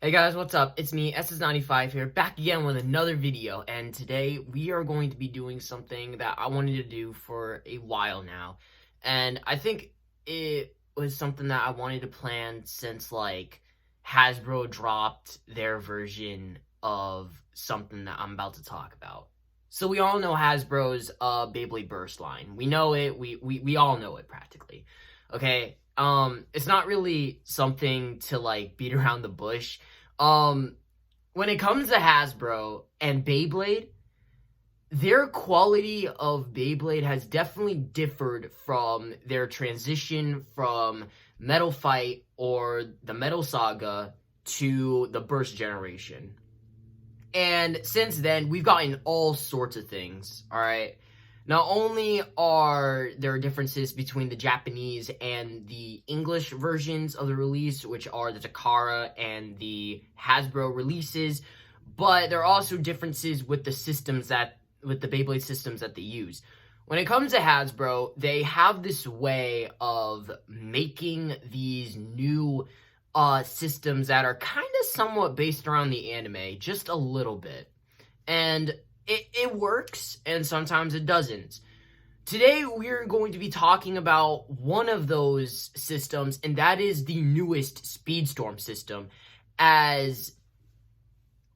Hey guys, what's up? It's me, SS95 here, back again with another video, and today we are going to be doing something that I wanted to do for a while now, and I think it was something that I wanted to plan since, Hasbro dropped their version of something that I'm about to talk about. So we all know Hasbro's Beyblade Burst line. We know it, we all know it practically, okay? It's not really something to, beat around the bush. When it comes to Hasbro and Beyblade, their quality of Beyblade has definitely differed from their transition from Metal Fight or the Metal Saga to the Burst generation. And since then, we've gotten all sorts of things, alright? Not only are there differences between the Japanese and the English versions of the release, which are the Takara and the Hasbro releases, but there are also differences with the Beyblade systems that they use. When it comes to Hasbro, they have this way of making these new systems that are kind of somewhat based around the anime, just a little bit. And it works, and sometimes it doesn't. Today, we're going to be talking about one of those systems, and that is the newest SpeedStorm system. As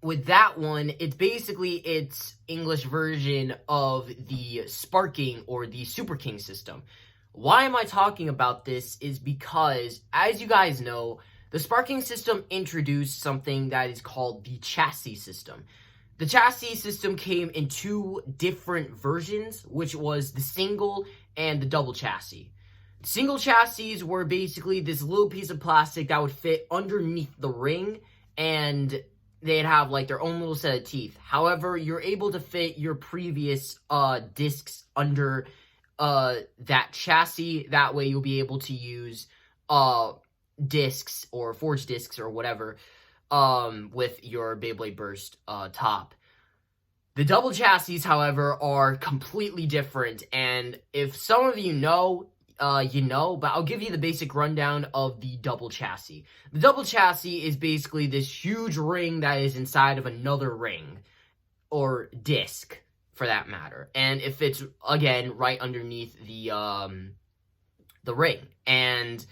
with that one, it's basically its English version of the Superking or the Superking system. Why am I talking about this is because, as you guys know, the Superking system introduced something that is called the chassis system. The chassis system came in two different versions, which was the single and the double chassis. Single chassis were basically this little piece of plastic that would fit underneath the ring, and they'd have their own little set of teeth. However, you're able to fit your previous discs under that chassis. That way you'll be able to use discs or forged discs or whatever with your Beyblade Burst top. The double chassis, however, are completely different, and if some of you know, you know, but I'll give you the basic rundown of the double chassis. The double chassis is basically this huge ring that is inside of another ring, or disc, for that matter, and it fits, again, right underneath the ring. And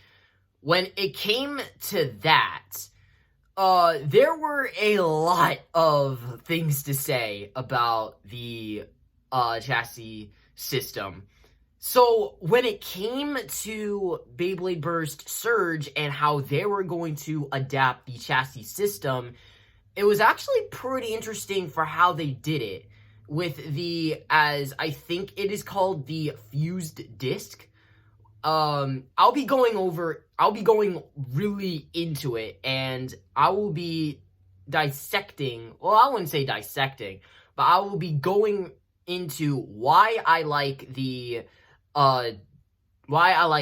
when it came to that, there were a lot of things to say about the chassis system. So when it came to Beyblade Burst Surge and how they were going to adapt the chassis system, it was actually pretty interesting for how they did it with the, as I think it is called, the fused disc. I'll be going really into it, and I will be dissecting, well, I wouldn't say dissecting, but I will be going into why I like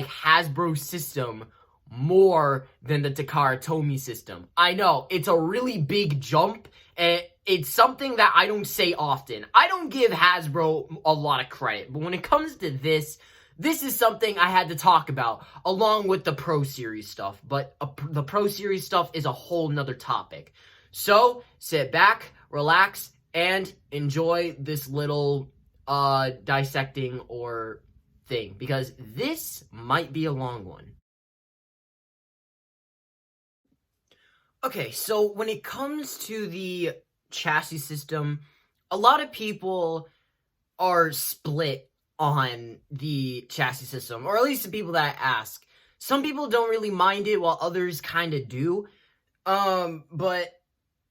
Hasbro system more than the Takara Tomy system. I know, it's a really big jump, and it's something that I don't say often. I don't give Hasbro a lot of credit, but when it comes to this is something I had to talk about, along with the Pro Series stuff. But the Pro Series stuff is a whole nother topic. So, sit back, relax, and enjoy this little dissecting or thing, because this might be a long one. Okay, so when it comes to the chassis system, a lot of people are split on the chassis system, or at least the people that I ask. Some people don't really mind it, while others kind of do. But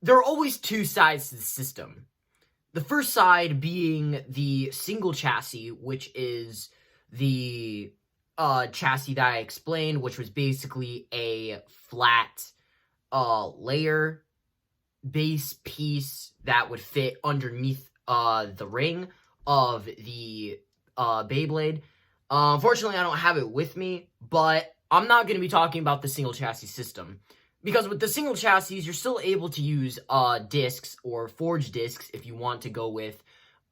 there are always two sides to the system. The first side being the single chassis, which is the chassis that I explained, which was basically a flat layer base piece that would fit underneath the ring of the Beyblade. Unfortunately, I don't have it with me, but I'm not going to be talking about the single chassis system, because with the single chassis, you're still able to use discs or forged discs if you want to go with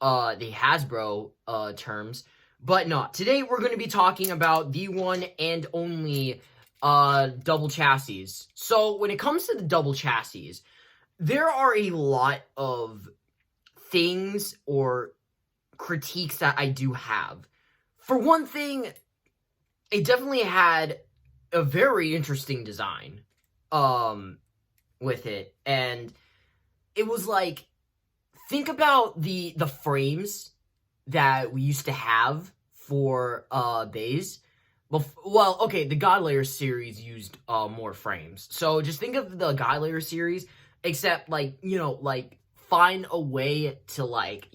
the Hasbro terms. But no, today we're going to be talking about the one and only double chassis. So when it comes to the double chassis, there are a lot of things or critiques that I do have. For one thing, it definitely had a very interesting design with it, and it was like, think about the frames that we used to have for bays. Well, okay, the God Layer series used more frames. So just think of the God Layer series, except like, like find a way to like,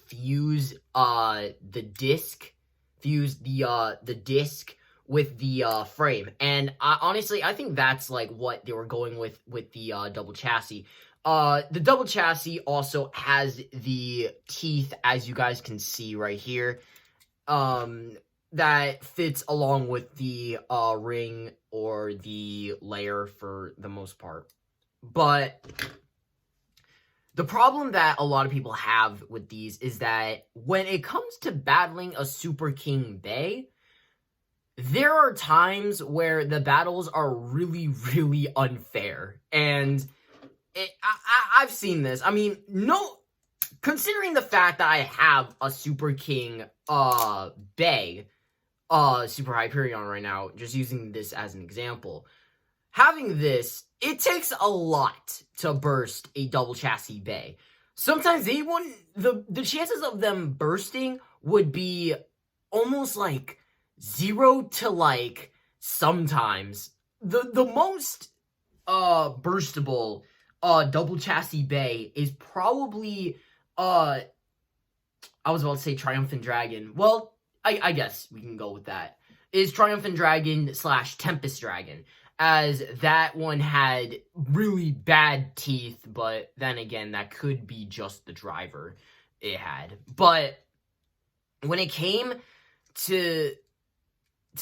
fuse the disc, fuse the disc with the frame. And honestly, I think that's like what they were going with the double chassis. The double chassis also has the teeth, as you guys can see right here, that fits along with the ring or the layer for the most part. But the problem that a lot of people have with these is that when it comes to battling a Superking Bay, there are times where the battles are really, really unfair. And I've seen this. I mean, considering the fact that I have a Superking Bay, Super Hyperion right now, just using this as an example, having this, it takes a lot to burst a double chassis Bay. Sometimes they wouldn't, the chances of them bursting would be almost like 0 to like sometimes. The most burstable double chassis Bay is probably I was about to say Triumphant Dragon. Well, I guess we can go with that. Is Triumphant Dragon / Tempest Dragon, as that one had really bad teeth, but then again, that could be just the driver it had. But when it came to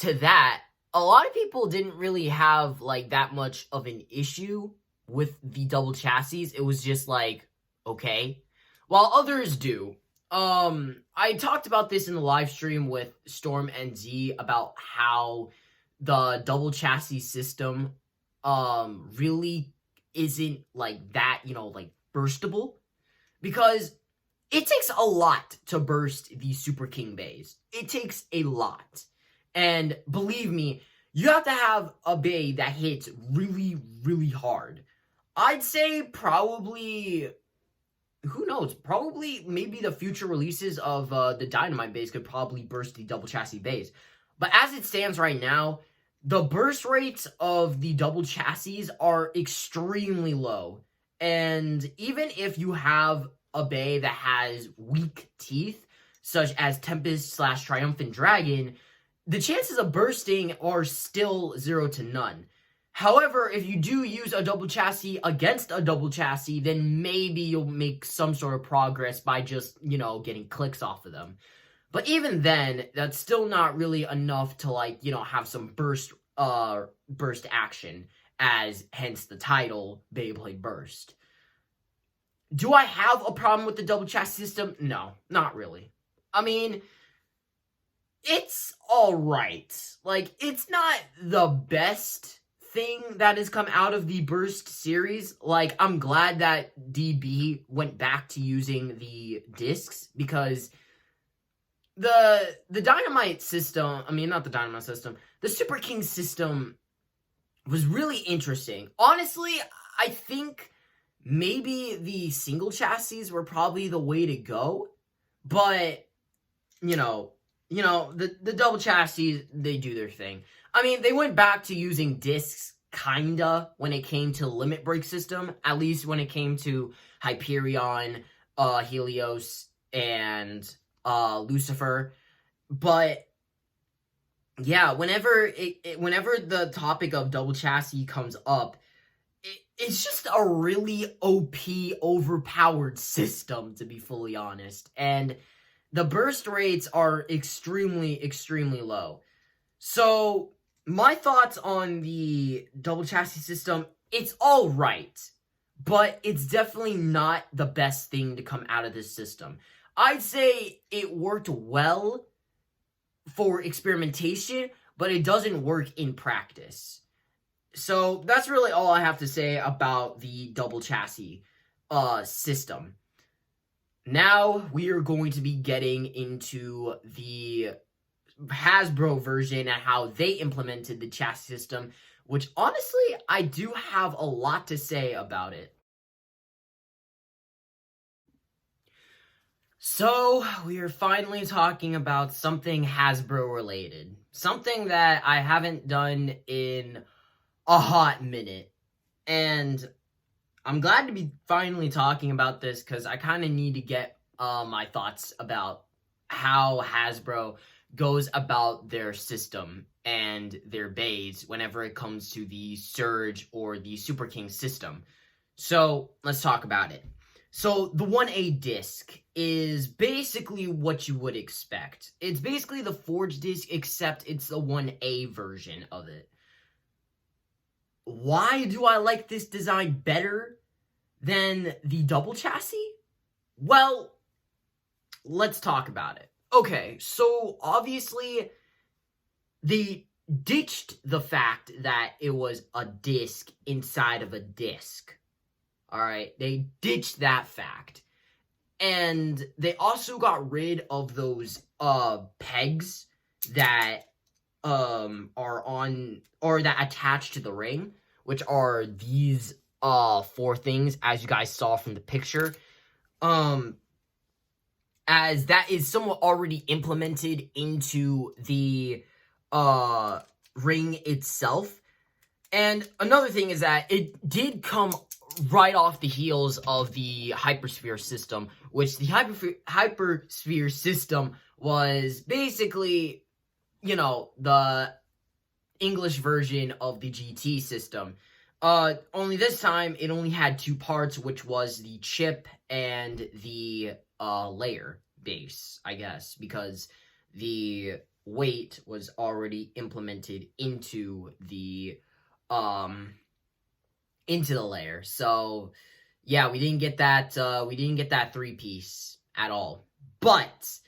that, a lot of people didn't really have like that much of an issue with the double chassis. It was just like, okay. While others do. I talked about this in the live stream with Storm and Z about how the double chassis system really isn't like that, like burstable, because it takes a lot to burst the Superking Bays. It takes a lot. And believe me, you have to have a bay that hits really, really hard. I'd say probably, who knows, probably maybe the future releases of the Dynamite Bays could probably burst the double chassis bays. But as it stands right now, the burst rates of the double chassis are extremely low. And even if you have a bay that has weak teeth, such as Tempest / Triumphant Dragon, the chances of bursting are still 0 to none. However, if you do use a double chassis against a double chassis, then maybe you'll make some sort of progress by just, getting clicks off of them. But even then, that's still not really enough to, like, have some burst action, as hence the title, Beyblade Burst. Do I have a problem with the double chassis system? No, not really. I mean, it's alright. Like, it's not the best thing that has come out of the Burst series. Like, I'm glad that DB went back to using the discs, because the Dynamite system, not the Dynamite system, the Superking system was really interesting. Honestly, I think maybe the single chassis were probably the way to go, but, the double chassis, they do their thing. They went back to using discs, kinda, when it came to Limit Break system, at least when it came to Hyperion, Helios, and Lucifer. But yeah, whenever the topic of double chassis comes up, it's just a really OP, overpowered system, to be fully honest. And the burst rates are extremely, extremely low. So, my thoughts on the double chassis system, it's alright, but it's definitely not the best thing to come out of this system. I'd say it worked well for experimentation, but it doesn't work in practice. So that's really all I have to say about the double chassis system. Now we are going to be getting into the Hasbro version and how they implemented the chassis system, which honestly, I do have a lot to say about it. So, we are finally talking about something Hasbro related. Something that I haven't done in a hot minute. And I'm glad to be finally talking about this because I kind of need to get my thoughts about how Hasbro goes about their system and their bays whenever it comes to the Surge or the Superking system. So let's talk about it. So the 1A disc is basically what you would expect. It's basically the Forge disc, except it's the 1A version of it. Why do I like this design better than the double chassis? Well, let's talk about it. Okay, so obviously they ditched the fact that it was a disc inside of a disc. Alright, they ditched that fact. And they also got rid of those pegs that are on, or that attach to the ring, which are these 4 things, as you guys saw from the picture. As that is somewhat already implemented into the ring itself. And another thing is that it did come right off the heels of the Hypersphere system, which the Hypersphere system was basically, you know, the English version of the GT system. Only this time, it only had 2 parts, which was the chip and the layer base, I guess, because the weight was already implemented into the layer. So yeah, we didn't get that 3-piece at all. But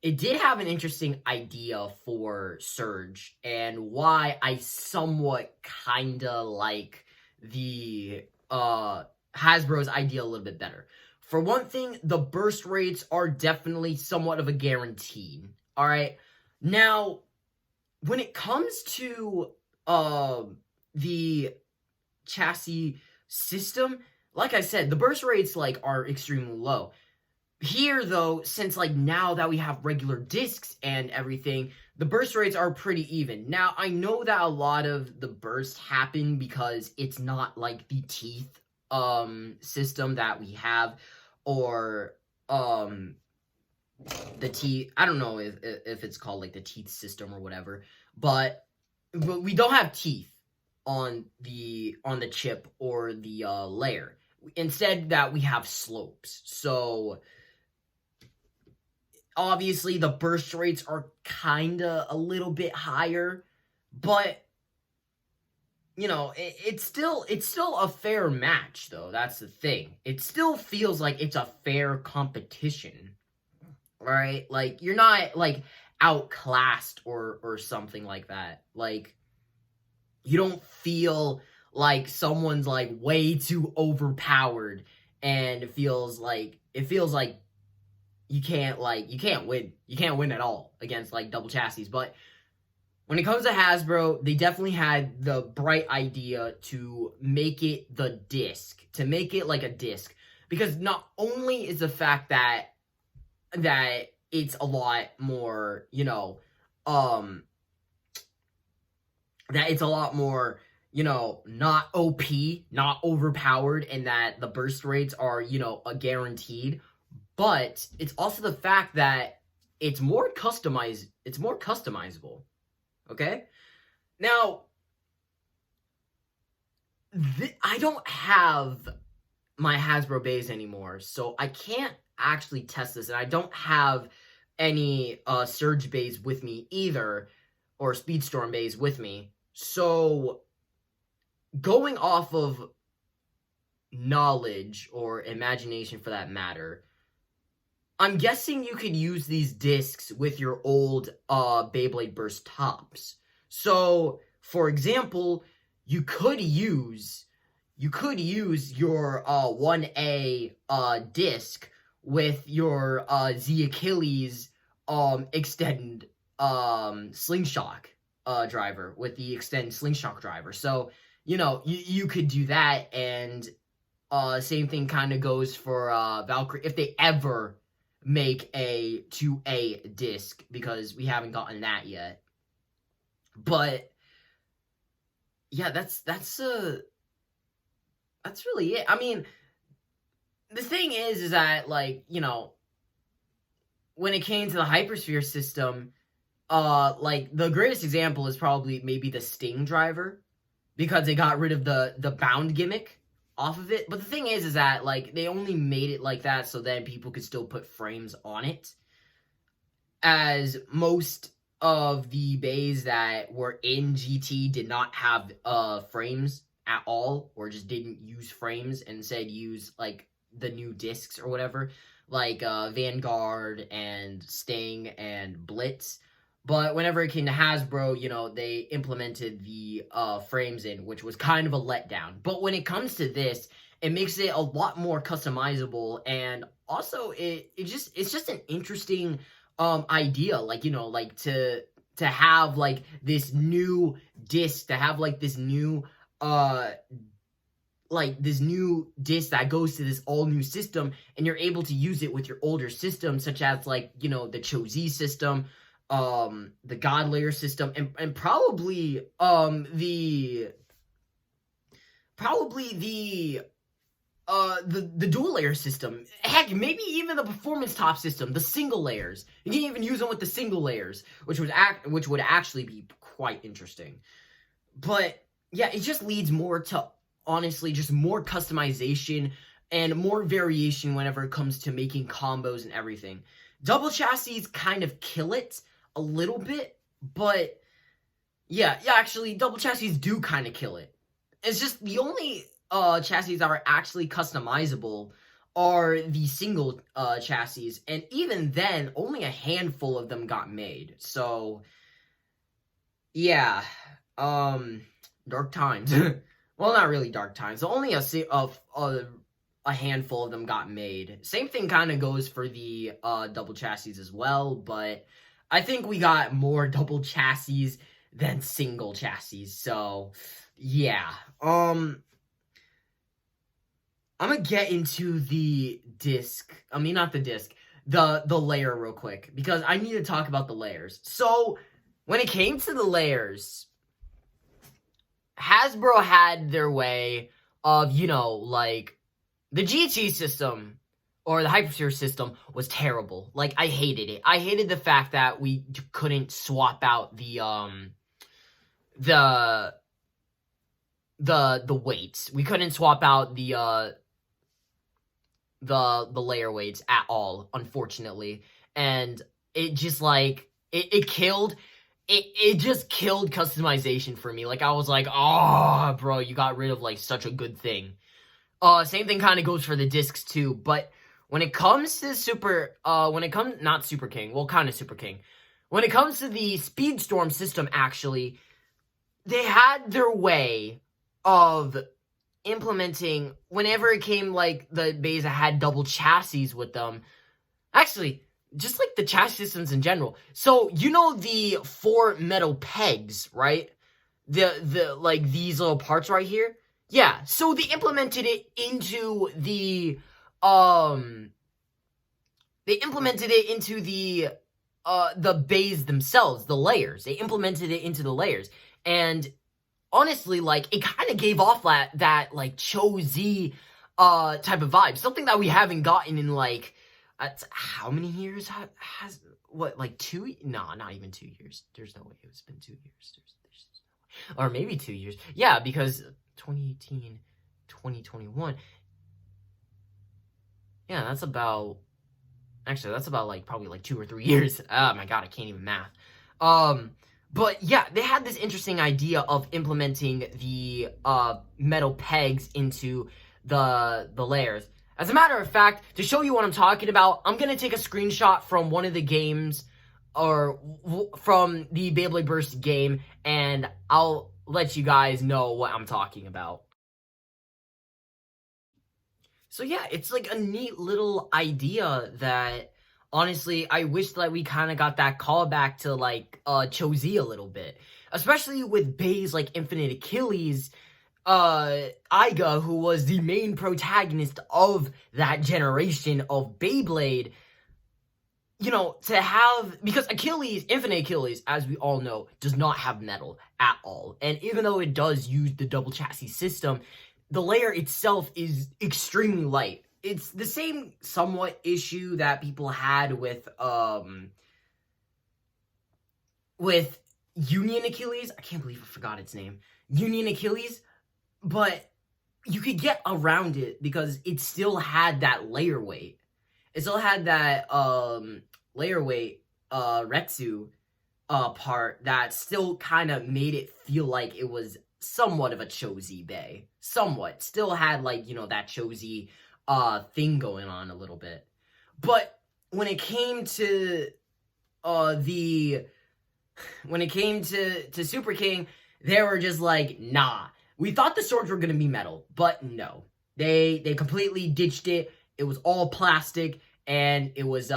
it did have an interesting idea for Surge, and why I somewhat kinda like the Hasbro's idea a little bit better. For one thing, the burst rates are definitely somewhat of a guarantee. Alright? Now, when it comes to the chassis system, like I said, the burst rates are extremely low. Here, though, since now that we have regular discs and everything, the burst rates are pretty even. Now, I know that a lot of the bursts happen because it's not like the teeth system that we have, or the teeth. I don't know if it's called the teeth system or whatever, but we don't have teeth on the chip or the layer. Instead, that we have slopes. So obviously the burst rates are kinda a little bit higher, but you know, it's still a fair match, though. That's the thing. It still feels like it's a fair competition, right? You're not outclassed or something like that. You don't feel like someone's way too overpowered, and it feels like you can't win. You can't win at all against double chassis. But when it comes to Hasbro, they definitely had the bright idea to make it the disc, to make it like a disc, because not only is the fact that it's a lot more, you know, that it's a lot more, you know, not OP, not overpowered, and that the burst rates are, you know, a guaranteed. But it's also the fact that it's more customizable. Okay? Now, I don't have my Hasbro bays anymore, so I can't actually test this, and I don't have any Surge bays with me either, or SpeedStorm bays with me. So, going off of knowledge, or imagination for that matter, I'm guessing you could use these discs with your old Beyblade Burst tops. So, For example, you could use your 1A disc with your Z Achilles extend slingshot driver, with the extend slingshot driver. So, you know, you could do that, and same thing kind of goes for Valkyrie, if they ever make a 2A disc, because we haven't gotten that yet. But yeah, that's really it. I mean, the thing is that, like, you know, when it came to the Hypersphere system, like, the greatest example is probably maybe the Sting driver, because they got rid of the bound gimmick off of it. But the thing is that, like, they only made it like that so then people could still put frames on it, as most of the bays that were in GT did not have frames at all, or just didn't use frames and instead use, like, the new discs or whatever, like Vanguard and Sting and Blitz. But whenever it came to Hasbro, you know, they implemented the frames in, which was kind of a letdown. But when it comes to this, it makes it a lot more customizable, and also it's just an interesting idea, like, you know, like to have like this new disc, to have like this new disc that goes to this all new system, and you're able to use it with your older systems, such as, like, you know, the Cho-Z system, the God Layer system, and probably the dual layer system. Heck, maybe even the performance top system, the single layers. You can even use them with the single layers, which would actually be quite interesting. But yeah, it just leads more to, honestly, just more customization and more variation whenever it comes to making combos and everything. Double chassis kind of kill it a little bit, but yeah, actually, double chassis do kind of kill it. It's just the only chassis that are actually customizable are the single chassis, and even then, only a handful of them got made. So yeah, dark times. Well, not really dark times. Only a handful of them got made. Same thing kind of goes for the double chassis as well, but I think we got more double chassis than single chassis. So yeah, I'm gonna get into the disc. I mean, not the disc, the layer real quick, because I need to talk about the layers. So when it came to the layers, Hasbro had their way of, you know, like, the GT system or the Hypersphere system was terrible. Like, I hated it. I hated the fact that we couldn't swap out the weights. We couldn't swap out the layer weights at all, unfortunately. And it just, like, it killed... It just killed customization for me. Like, I was like, oh, bro, you got rid of, like, such a good thing. Same thing kind of goes for the discs, too. But when it comes to not Superking, well, kind of Superking. When it comes to the SpeedStorm system, actually, they had their way of implementing, whenever it came, like, the bays that had double chassis with them. Actually, just like the chassis systems in general. So, you know the 4 metal pegs, right? The like, these little parts right here? Yeah, so they implemented it into the bays themselves, the layers. They implemented it into the layers. And honestly, like, it kind of gave off that like Cho-Z type of vibe. Something that we haven't gotten in, like, how many years has what, like 2? No, not even 2 years. There's no way it's been 2 years. There's or maybe 2 years. Yeah, because 2018, 2021. Yeah, that's about, actually, that's about, like, probably like 2 or 3 years. Oh my god, I can't even math. But yeah, they had this interesting idea of implementing the metal pegs into the layers. As a matter of fact, to show you what I'm talking about, I'm going to take a screenshot from one of the games, or from the Beyblade Burst game, and I'll let you guys know what I'm talking about. So yeah, it's like a neat little idea that honestly I wish that we kind of got that callback to like Chozi a little bit. Especially with Bei's like Infinite Achilles, Iga, who was the main protagonist of that generation of Beyblade, you know, to have, because Achilles, Infinite Achilles, as we all know, does not have metal at all. And even though it does use the double chassis system, the layer itself is extremely light. It's the same somewhat issue that people had with Union Achilles. I can't believe I forgot its name. Union Achilles, but you could get around it because it still had that layer weight. It still had that layer weight Retsu part that still kind of made it feel like it was somewhat of a Chozi Bay. Somewhat. Still had like, you know, that Chozi thing going on a little bit. But when it came to Superking, they were just like, nah. We thought the swords were gonna be metal, but no. They completely ditched it. It was all plastic, and it was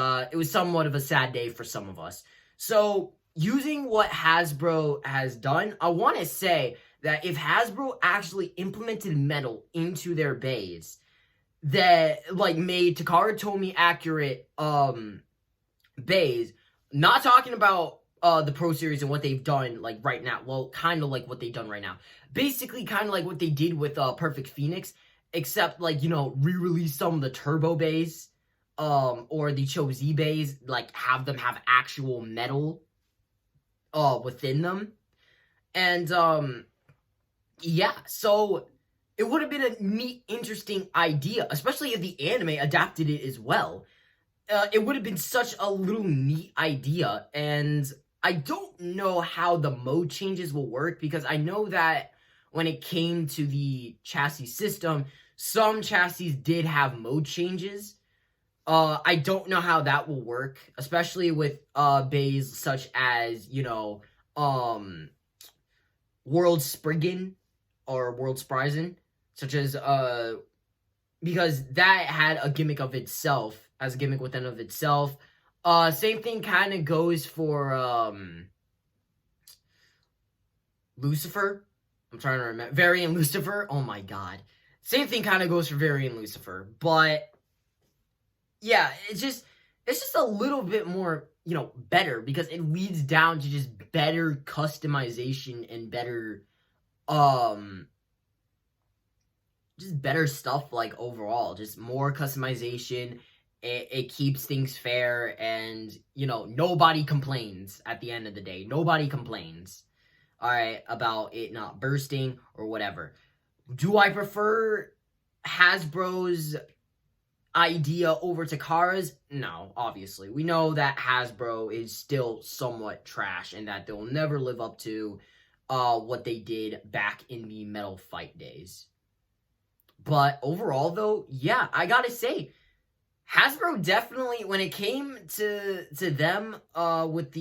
somewhat of a sad day for some of us. So, using what Hasbro has done, I want to say that if Hasbro actually implemented metal into their bays that like made Takara Tomy accurate bays, not talking about the Pro Series and what they've done like right now. Well, kind of like what they've done right now. Basically kind of like what they did with Perfect Phoenix, except like, you know, re-release some of the turbo bays or the Chozi bays, like have them have actual metal within them. And yeah, so it would have been a neat, interesting idea, especially if the anime adapted it as well. It would have been such a little neat idea, and I don't know how the mode changes will work, because I know that when it came to the chassis system, some chassis did have mode changes. I don't know how that will work, especially with bays such as, you know, World Spriggan or World Spryzen, such as because that had a gimmick of itself, as a gimmick within of itself. Same thing kind of goes for Lucifer. I'm trying to remember. Variant Lucifer. Oh my god. Same thing kind of goes for Variant Lucifer. But yeah, it's just a little bit more, you know, better, because it leads down to just better customization and better just better stuff, like overall, just more customization. It keeps things fair, and you know, nobody complains at the end of the day. Nobody complains, all right, about it not bursting or whatever. Do I prefer Hasbro's idea over Takara's? No, obviously. We know that Hasbro is still somewhat trash, and that they'll never live up to what they did back in the Metal Fight days. But overall, though, yeah, I gotta say, Hasbro definitely, when it came to them with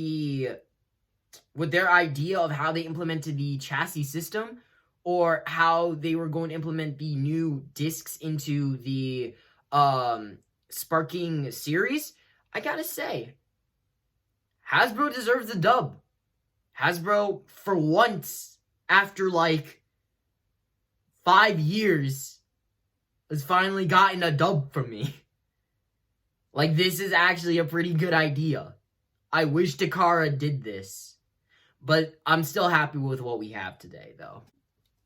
their idea of how they implemented the chassis system, or how they were going to implement the new discs into the Superking series, I gotta say, Hasbro deserves the dub. Hasbro, for once, after like 5 years, has finally gotten a dub from me. Like, this is actually a pretty good idea. I wish Takara did this. But I'm still happy with what we have today, though.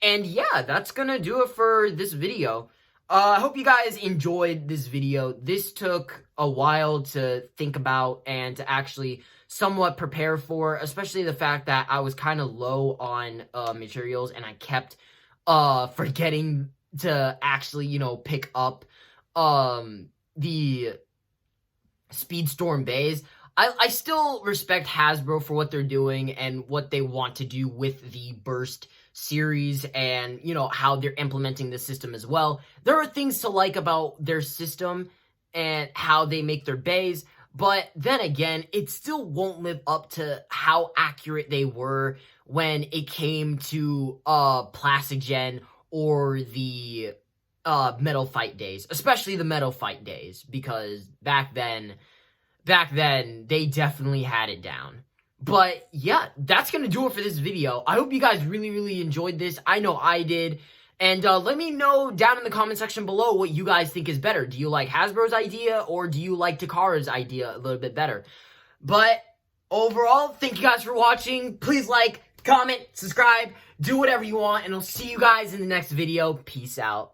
And yeah, that's gonna do it for this video. I hope you guys enjoyed this video. This took a while to think about and to actually somewhat prepare for, especially the fact that I was kind of low on materials, and I kept forgetting to actually, you know, pick up the SpeedStorm bays. I still respect Hasbro for what they're doing and what they want to do with the Burst series, and, you know, how they're implementing the system as well. There are things to like about their system and how they make their bays, But then again, it still won't live up to how accurate they were when it came to Plastic Gen or the Metal Fight days, especially the Metal Fight days, because back then they definitely had it down. But yeah, that's gonna do it for this video. I hope you guys really enjoyed this. I know I did. And let me know down in the comment section below what you guys think is better. Do you like Hasbro's idea, or do you like Takara's idea a little bit better? But overall, thank you guys for watching. Please like, comment, subscribe, do whatever you want, and I'll see you guys in the next video. Peace out.